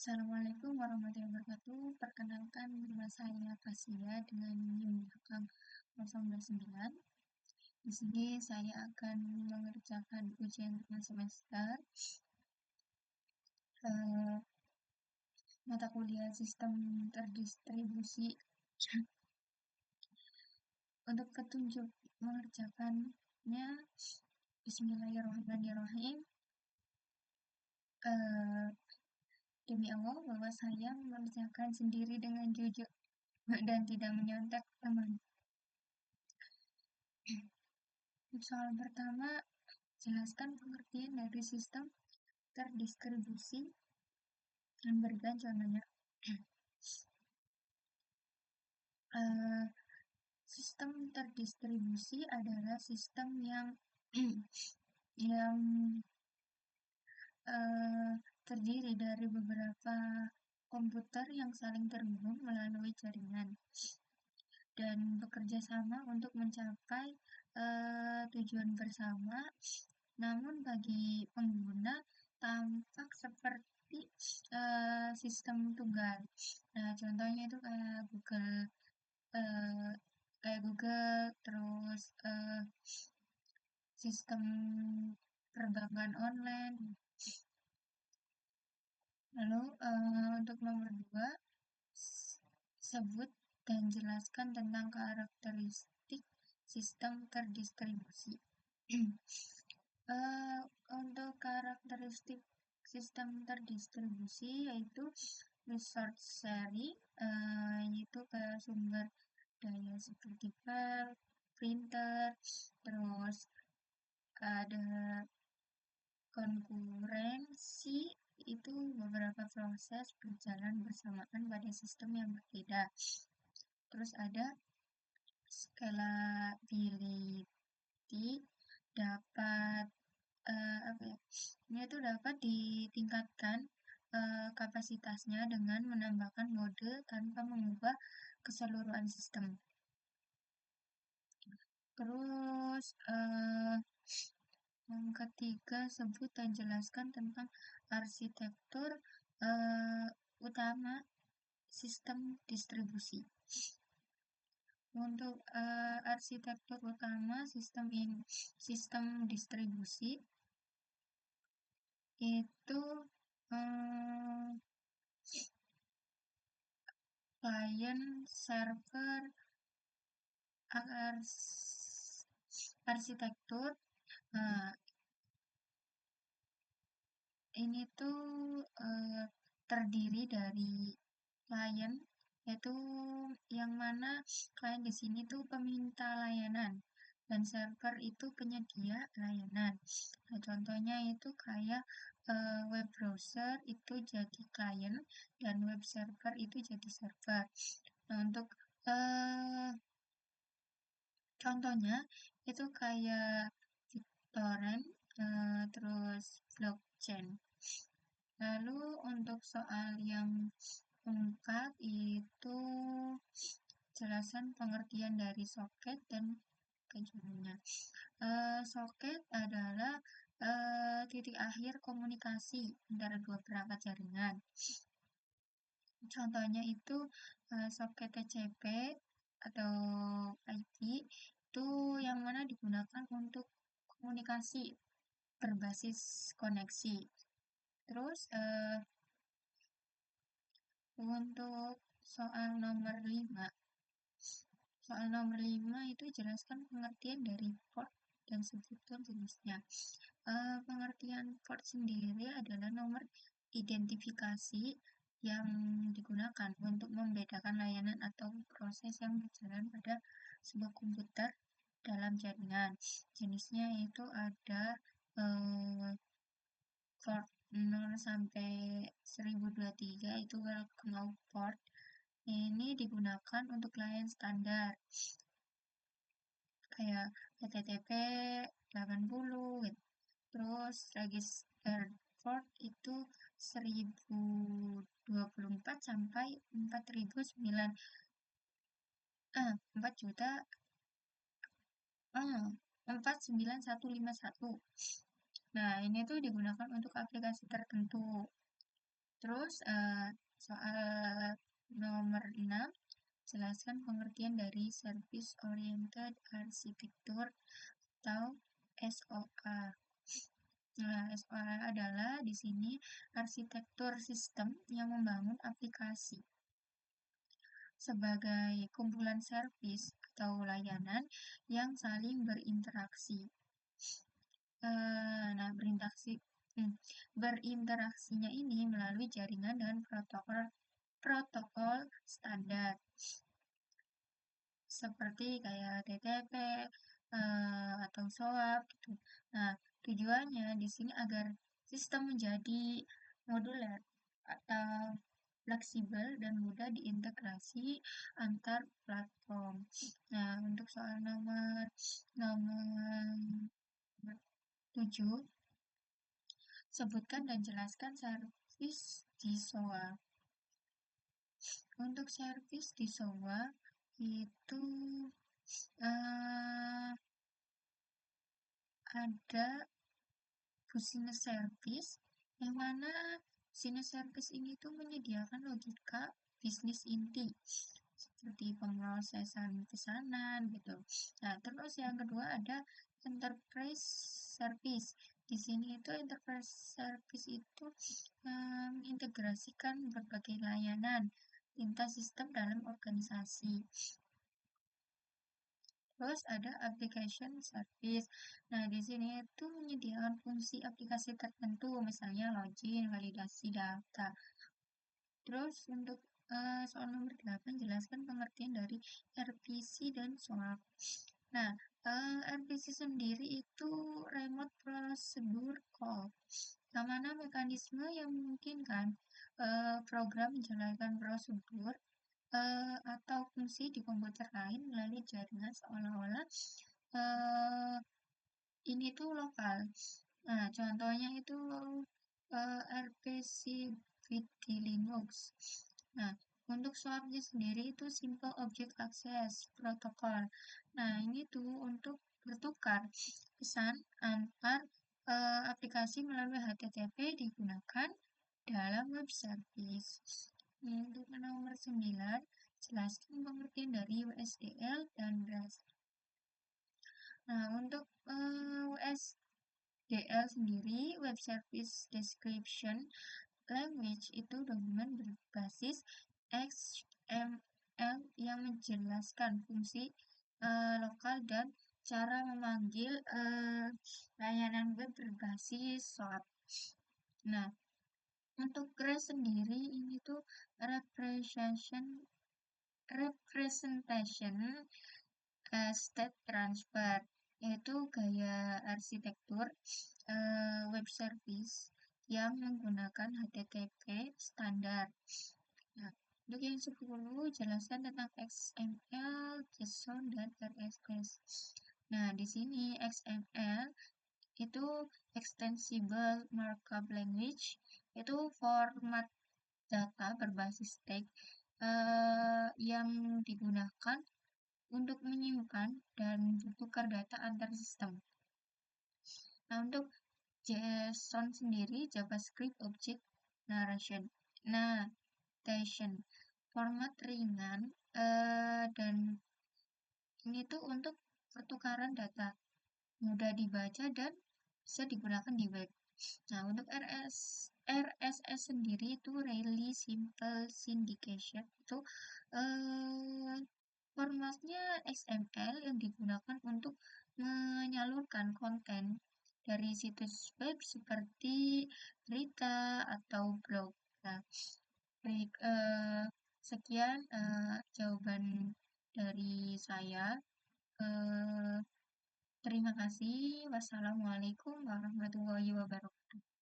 Assalamualaikum warahmatullahi wabarakatuh. Perkenalkan nama saya Kasia dengan NIM belakang 029. Di sini saya akan mengerjakan ujian tengah semester eh, mata kuliah sistem terdistribusi. Untuk petunjuk mengerjakannya, Bismillahirrahmanirrahim. Eh, Demi Allah bahwa saya mengerjakan sendiri dengan jujur dan tidak menyontek teman. Soal pertama, jelaskan pengertian dari sistem terdistribusi dan berikan contohnya. Eh, Sistem terdistribusi adalah sistem yang yang terdiri dari beberapa komputer yang saling terhubung melalui jaringan dan bekerja sama untuk mencapai tujuan bersama. Namun bagi pengguna tampak seperti sistem tunggal. Nah, contohnya itu eh, kayak Google, terus sistem perbankan online. Lalu untuk nomor 2, sebut dan jelaskan tentang karakteristik sistem terdistribusi. Untuk karakteristik sistem terdistribusi yaitu resource sharing, yaitu ke sumber daya seperti file, printer, terus ada konkurensi, itu beberapa proses berjalan bersamaan pada sistem yang berbeda. Terus ada scalability, dapat apa ya? Ini itu dapat ditingkatkan kapasitasnya dengan menambahkan mode tanpa mengubah keseluruhan sistem. Terus yang ketiga, sebut dan jelaskan tentang arsitektur utama sistem distribusi. Untuk arsitektur utama sistem distribusi itu client, server, arsitektur. Nah, ini tuh terdiri dari klien, yaitu yang mana klien di sini tuh peminta layanan dan server itu penyedia layanan. Nah, contohnya itu kayak web browser itu jadi klien dan web server itu jadi server. Nah, untuk contohnya itu kayak torrent, terus blockchain. Lalu untuk soal yang keempat itu jelasan pengertian dari soket dan tujuannya. Soket adalah titik akhir komunikasi antara dua perangkat jaringan. Contohnya itu soket TCP atau IP itu yang mana digunakan untuk komunikasi berbasis koneksi. Terus untuk soal nomor 5 itu jelaskan pengertian dari port dan sebutkan jenisnya. Pengertian port sendiri adalah nomor identifikasi yang digunakan untuk membedakan layanan atau proses yang berjalan pada sebuah komputer dalam jaringan. Jenisnya itu ada port 0 sampai 1023 itu welcome out port. Ini digunakan untuk klien standar kayak HTTP 80 gitu. Terus register port itu 1024 sampai 4009 4 juta 49151. Nah, ini tuh digunakan untuk aplikasi tertentu. Terus soal nomor 6, jelaskan pengertian dari Service Oriented Architecture atau SOA. Nah, SOA adalah di sini arsitektur sistem yang membangun aplikasi sebagai kumpulan servis atau layanan yang saling berinteraksi. Nah, berinteraksinya ini melalui jaringan dan protokol standar seperti kayak TTP atau SOAP gitu. Nah, tujuannya di sini agar sistem menjadi modular atau fleksibel dan mudah diintegrasi antar platform. Nah, untuk soal nomor nomor 7, sebutkan dan jelaskan servis di SOA. Untuk servis di SOA itu eh, ada business service, yang mana business service ini tuh menyediakan logika bisnis inti seperti pemrosesan pesanan gitu. Nah, terus yang kedua ada enterprise service. Di sini itu enterprise service itu mengintegrasikan berbagai layanan lintas sistem dalam organisasi. Terus ada application service. Nah, di sini itu menyediakan fungsi aplikasi tertentu, misalnya login, validasi data. Terus untuk soal nomor 8, jelaskan pengertian dari RPC dan SOAP. Nah, RPC sendiri itu remote procedure call, yang mana mekanisme yang memungkinkan program menjalankan prosedur atau fungsi di komputer lain melalui jaringan seolah-olah uh, ini tuh lokal. Nah, contohnya itu RPC di Linux. Nah, untuk swapnya sendiri itu Simple Object Access Protocol. Nah, ini tuh untuk bertukar pesan antar aplikasi melalui HTTP digunakan dalam web service. Untuk nomor 9, jelaskan pengertian dari WSDL dan REST. Nah, untuk WSDL sendiri, Web Service Description Language, itu dokumen berbasis XML yang menjelaskan fungsi lokal dan cara memanggil layanan web berbasis SOAP. Nah, untuk REST sendiri ini tuh representation state transfer, yaitu gaya arsitektur web service yang menggunakan HTTP standar. Nah, untuk yang 10, jelaskan tentang XML, JSON, dan RSS. Nah, di sini XML itu Extensible Markup Language, itu format data berbasis teks yang digunakan untuk menyimpan dan bertukar data antar sistem. Nah, untuk JSON sendiri, JavaScript Object Notation, format ringan dan ini tuh untuk pertukaran data, mudah dibaca dan bisa digunakan di web. Nah, untuk RSS sendiri itu Really Simple Syndication, itu formatnya XML yang digunakan untuk menyalurkan konten dari situs web seperti berita atau blog. Nah, sekian jawaban dari saya. Terima kasih. Wassalamualaikum warahmatullahi wabarakatuh.